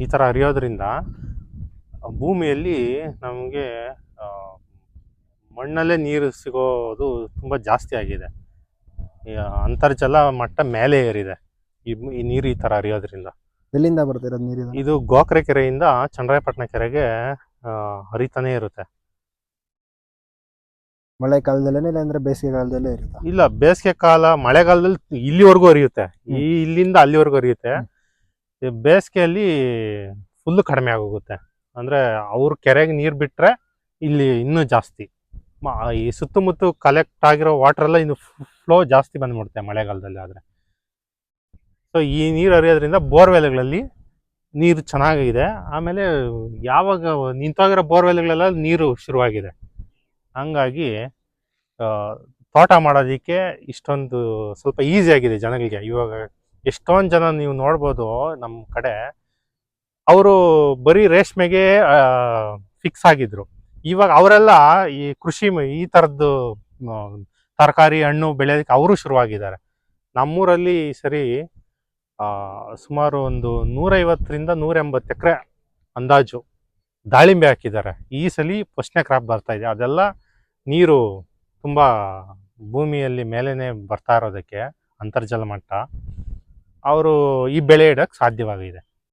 ಈ ಥರ ಹರಿಯೋದ್ರಿಂದ ಭೂಮಿಯಲ್ಲಿ ನಮಗೆ ಮಣ್ಣಲ್ಲೇ ನೀರು ಸಿಗೋದು ತುಂಬ ಜಾಸ್ತಿ ಆಗಿದೆ. ಅಂತರ್ಜಲ ಮಟ್ಟ ಮೇಲೆ ಏರಿದೆ ಈ ನೀರು ಈ ಥರ ಹರಿಯೋದ್ರಿಂದ. ಎಲ್ಲಿಂದ ಬರ್ತಿರೋದು ನೀರು? ಇದು ಗೋಕರೆ ಕೆರೆಯಿಂದ ಚನ್ನರಾಯಪಟ್ಟಣ ಕೆರೆಗೆ ಹರಿತಾನೆ ಇರುತ್ತೆ. ಮಳೆ ಕಾಲದಲ್ಲೇ ಇಲ್ಲಾಂದ್ರೆ ಬೇಸಿಗೆ ಕಾಲದಲ್ಲೇ ಇರುತ್ತೆ? ಇಲ್ಲ, ಬೇಸಿಗೆ ಕಾಲ, ಮಳೆಗಾಲದಲ್ಲಿ ಇಲ್ಲಿವರೆಗೂ ಹರಿಯುತ್ತೆ. ಇಲ್ಲಿಂದ ಅಲ್ಲಿವರೆಗೂ ಹರಿಯುತ್ತೆ. ಬೇಸಿಗೆಯಲ್ಲಿ ಫುಲ್ ಕಡಿಮೆ ಆಗೋಗುತ್ತೆ. ಅಂದ್ರೆ ಅವ್ರ ಕೆರೆಗೆ ನೀರು ಬಿಟ್ರೆ ಇಲ್ಲಿ ಇನ್ನೂ ಜಾಸ್ತಿ. ಈ ಸುತ್ತಮುತ್ತ ಕಲೆಕ್ಟ್ ಆಗಿರೋ ವಾಟರ್ ಎಲ್ಲ ಇನ್ನು ಫ್ಲೋ ಜಾಸ್ತಿ ಬಂದ್ಬಿಡುತ್ತೆ ಮಳೆಗಾಲದಲ್ಲಿ ಆದ್ರೆ. ಸೊ ಈ ನೀರು ಹರಿಯೋದ್ರಿಂದ ಬೋರ್ವೆಲ್ಗಳಲ್ಲಿ ನೀರು ಚೆನ್ನಾಗಿದೆ. ಆಮೇಲೆ ಯಾವಾಗ ನಿಂತೋಗಿರೋ ಬೋರ್ವೆಲ್ಗಳೆಲ್ಲ ನೀರು ಶುರುವಾಗಿದೆ. ಹಂಗಾಗಿ ತೋಟ ಮಾಡೋದಕ್ಕೆ ಇಷ್ಟೊಂದು ಸ್ವಲ್ಪ ಈಸಿ ಆಗಿದೆ ಜನಗಳಿಗೆ. ಇವಾಗ ಎಷ್ಟೊಂದು ಜನ ನೀವು ನೋಡ್ಬೋದು ನಮ್ಮ ಕಡೆ, ಅವರು ಬರೀ ರೇಷ್ಮೆಗೆ ಫಿಕ್ಸ್ ಆಗಿದ್ರು. ಇವಾಗ ಅವರೆಲ್ಲ ಈ ಕೃಷಿ ಈ ಥರದ್ದು ತರಕಾರಿ ಹಣ್ಣು ಬೆಳೆಯೋದಕ್ಕೆ ಅವರು ಶುರುವಾಗಿದ್ದಾರೆ. ನಮ್ಮೂರಲ್ಲಿ ಸರಿ ಸುಮಾರು ಒಂದು 150ರಿಂದ 180 ಎಕರೆ ಅಂದಾಜು ದಾಳಿಂಬೆ ಹಾಕಿದ್ದಾರೆ. ಈ ಸಲ ಫಸ್ಟ್ನೇ ಕ್ರಾಪ್ ಬರ್ತಾ ಇದೆ. ಅದೆಲ್ಲ ನೀರು ತುಂಬ ಭೂಮಿಯಲ್ಲಿ ಮೇಲೇನೆ ಬರ್ತಾ ಇರೋದಕ್ಕೆ ಅಂತರ್ಜಲ ಮಟ್ಟ ಅವರು ಈ ಬೆಳೆ ಇಡಕ್ಕೆ ಸಾಧ್ಯವಾಗಿದೆ.